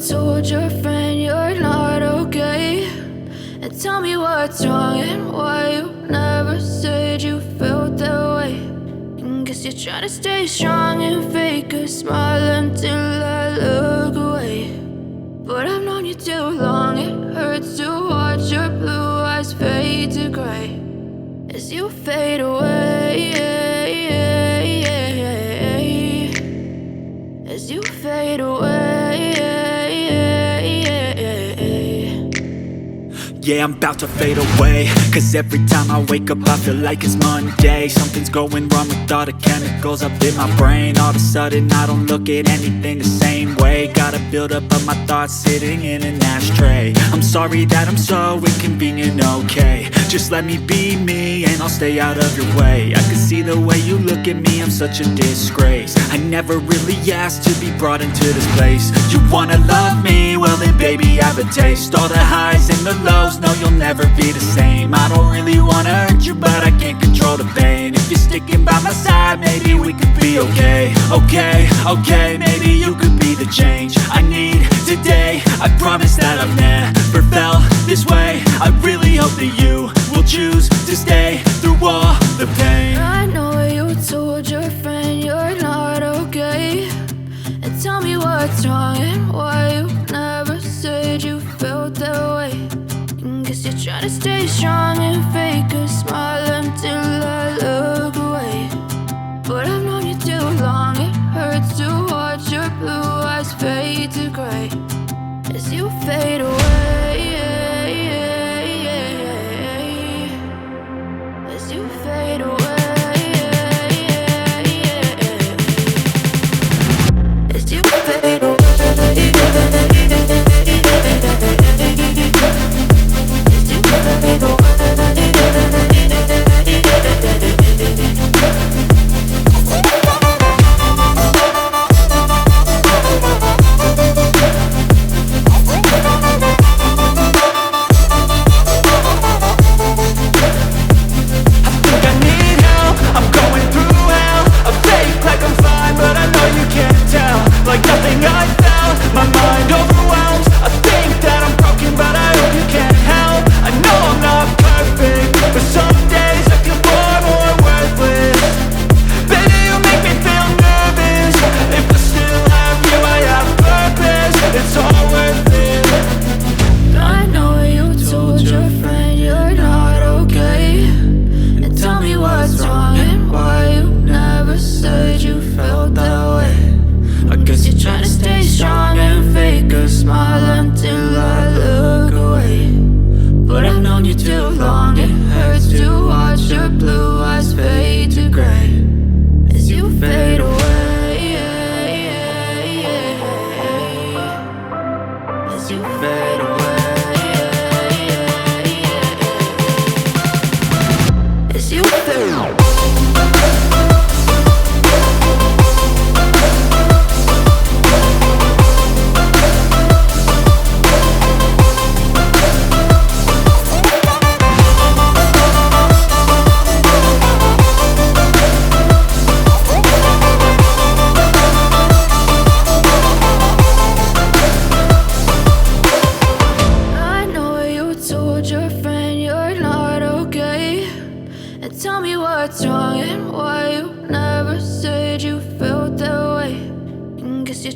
told your friend you're not okay, and tell me what's wrong and why you never said you felt that way. And guess you're trying to stay strong and fake a smile until I look away. But I've known you too long, it hurts to watch your blue eyes fade to gray as you fade away, as you fade away. Yeah, I'm about to fade away, cause every time I wake up I feel like it's Monday. Something's going wrong with all the chemicals up in my brain. All of a sudden I don't look at anything the same way. Gotta build up of my thoughts sitting in an ashtray. I'm sorry that I'm so inconvenient, okay. Just let me be me and I'll stay out of your way. I can see the way you look at me, I'm such a disgrace. I never really asked to be brought into this place. You wanna love me? Well then baby I have a taste. All the highs and the lows, no you'll never be the same. I don't really wanna hurt you but I can't control the pain. If you're sticking by my side maybe we could be okay. Okay, maybe you could be the change I need today. I promise that I've never felt this way. I really hope that you will choose to stay through all the pain. I know you told your friend you're not okay, and tell me what's wrong and why you never said you felt that way. And guess you're trying to stay strong and fake a smile until I look away. But I've known you too long, it hurts to watch your blue eyes fade to gray as you fade away, as you fade away, as you fade away.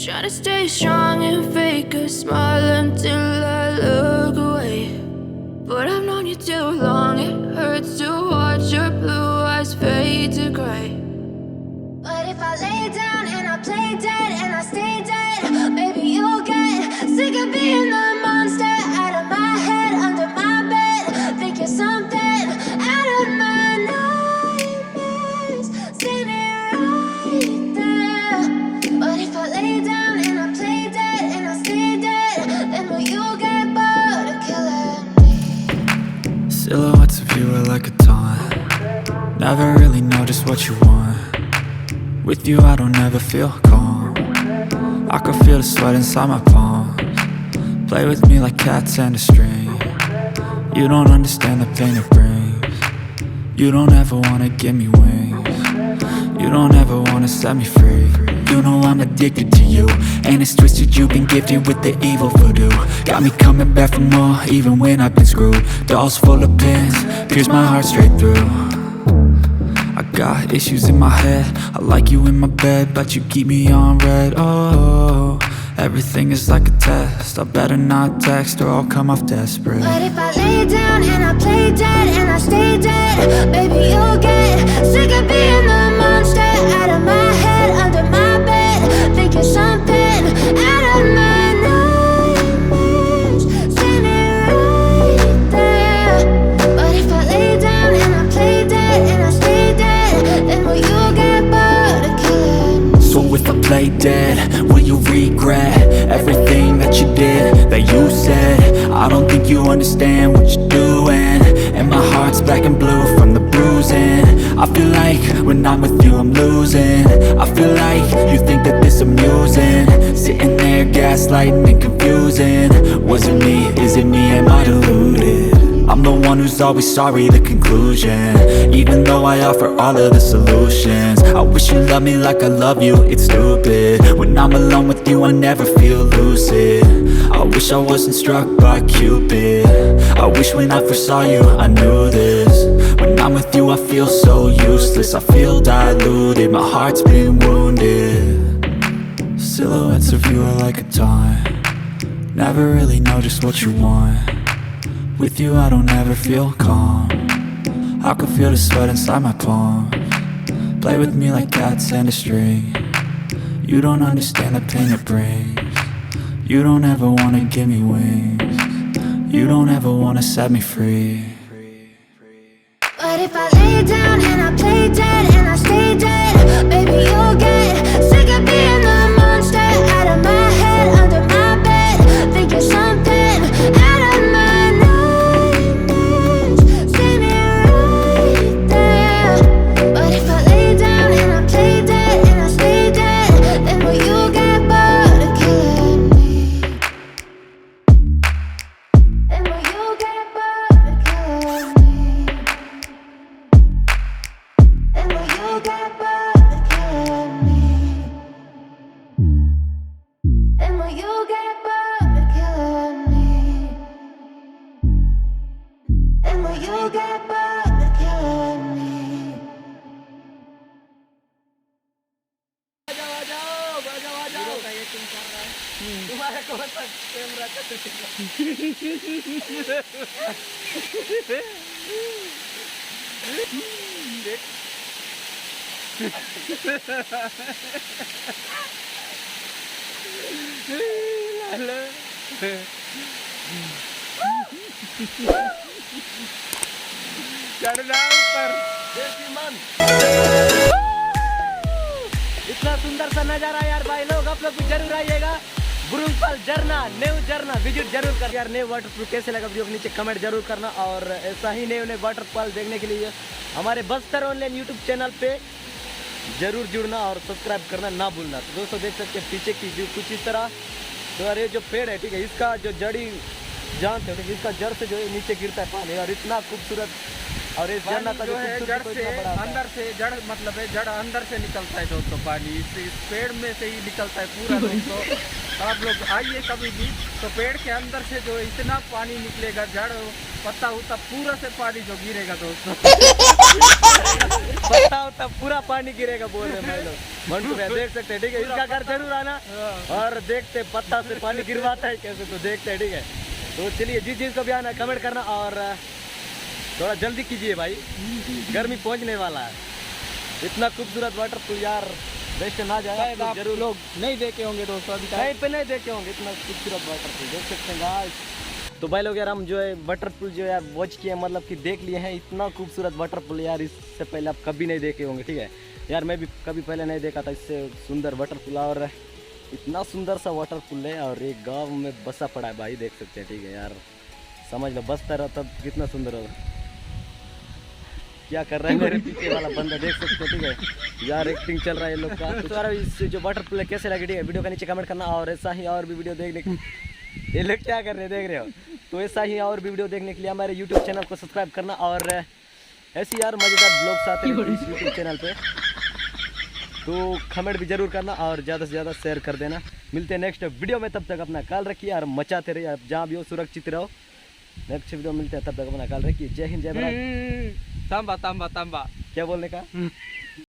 Try to stay strong and fake a smile until I look away. But I've known you too long, it hurts to watch your blue eyes fade to gray. But if I lay down and I play dead and I stay dead, maybe you'll get sick of being the monster out of my head, under my bed. Think you're something out of my nightmares, standing right there. But if I lay down and I play dead and I stay dead, then will you get bored of killing me? Silhouettes of you are like a taunt. Never really know just what you want. With you I don't ever feel calm. I can feel the sweat inside my palms. Play with me like cats and a string. You don't understand the pain it brings. You don't ever wanna give me wings. You don't ever wanna set me free. You know I'm addicted to you, and it's twisted, you've been gifted with the evil voodoo. Got me coming back for more, even when I've been screwed. Dolls full of pins, pierce my heart straight through. I got issues in my head, I like you in my bed, but you keep me on red. Oh, everything is like a test, I better not text or I'll come off desperate. But if I lay down and I play dead and I stay dead, baby, you'll get sick of being the monster out of my head, under my bed, thinking something out of my nightmares, standing right there. But if I lay down and I play dead and I stay dead, then will you get bored of killing me? So if I play dead, will you regret everything that you did, that you said? I don't think you understand what you're doing, and my heart's black and blue from the bruising. I feel like when I'm with you I'm losing. I feel like you think that this amusing, sitting there gaslighting and confusing. Was it me? Is it me? Am I deluded? I'm the one who's always sorry, the conclusion, even though I offer all of the solutions. I wish you loved me like I love you, it's stupid. When I'm alone with you I never feel lucid. I wish I wasn't struck by Cupid. I wish when I first saw you I knew this. When I'm with you I feel so useless, I feel diluted, my heart's been wounded. Silhouettes of you are like a taunt, never really know just what you want. With you I don't ever feel calm, I can feel the sweat inside my palms. Play with me like cats and a string, you don't understand the pain it brings. You don't ever wanna give me wings, you don't ever wanna set me free. But if I lay down and I play dead and I stay dead, baby, you'll get sick of being the monster out of my head, under my bed, thinking something out of my nightmares, standing right there. But if I lay down and I play dead and I stay dead, then will you get bored of killing me? Then will you get bored of killing me? Then will you get bored of killing me? Then will you get bored of killing me? Then will you get bored of killing me? इतना सुंदर सा नजारा यार भाई लोग, आप लोग भी जरूर आइएगा। बुरुंगपाल झरना, न्यू झरना विजिट जरूर कर यार। न्यू वाटरफॉल कैसे लगा वीडियो के नीचे कमेंट जरूर करना, और ऐसा ही नए वाटरफॉल देखने के लिए हमारे बस्तर ऑनलाइन यूट्यूब चैनल पे जरूर जुड़ना और सब्सक्राइब करना ना भूलना। तो दोस्तों देख सकते हैं पीछे की व्यू कुछ इस तरह। तो यार ये जो पेड़ है ठीक है, इसका जो जड़ी जानते हो, इसका जड़ से जो है नीचे गिरता है पानी, और इतना खूबसूरत। और इस झरना का जो है जड़ से अंदर से, जड़ मतलब है जड़ अंदर से निकलता है दोस्तों पानी, इस पेड़ में से ही निकलता है पूरा दोस्तों। आप लोग आइए कभी भी, तो पेड़ के अंदर से जो इतना पानी निकलेगा, जड़ पत्ता होता पूरा से पानी जो गिरेगा दोस्तों। पत्ता होता पूरा पानी गिरेगा बोल रहे भाई लोग। मंटू भाई देख सकते हैं ठीक है, इसका घर जरूर आना और देखते पत्ता से पानी गिरवाता है कैसे, तो देखते हैं ठीक है। तो चलिए जिस चीज़ को भी आना कमेंट करना, और थोड़ा जल्दी कीजिए भाई, गर्मी पहुंचने वाला है। इतना खूबसूरत वाटरफॉल यार, वैसे ना जाए आप जरूर लोग नहीं देखे होंगे दोस्तों, अभी कहीं पे नहीं देखे होंगे इतना खूबसूरत वाटरफॉल, देख सकते हैं गाइस। तो भाई लोग यार हम जो है वाटरफॉल जो है वॉच किए, मतलब कि देख लिए हैं। इतना खूबसूरत वाटरफॉल यार, इससे पहले आप कभी नहीं देखे होंगे ठीक है यार, मैं भी कभी पहले नहीं देखा था इससे सुंदर वाटरफॉल। और इतना सुंदर सा वाटरफॉल है, और एक गाँव में बसा पड़ा है भाई, देख सकते हैं ठीक है यार। समझ लो बसता रहा तब कितना सुंदर होगा। क्या कर रहा है मेरे पीछे वाला बंदा, देख सकते हो ठीक है यार, एक्टिंग चल रहा है लोग का। तो यार इस जो वाटरफॉल है कैसे लगे ठीक है, वीडियो का नीचे कमेंट करना, और ऐसा ही और भी वीडियो देखने के ये लोग क्या कर रहे हैं देख रहे हो, तो ऐसा ही और भी वीडियो देखने के लिए हमारे यूट्यूब चैनल को सब्सक्राइब करना, और ऐसी यार मजेदार ब्लॉग्स आते हैं इस यूट्यूब चैनल पे। तो कमेंट भी जरूर करना और ज़्यादा से ज़्यादा शेयर कर देना। मिलते हैं नेक्स्ट वीडियो में, तब तक अपना ख्याल रखिए और मचाते रहिए, आप जहाँ भी हो सुरक्षित रहो। नेक्स्ट वीडियो मिलते हैं, तब तक अपना ख्याल रखिए। जय हिंद, जय भारत। तांबा तांबा तांबा क्या बोलने का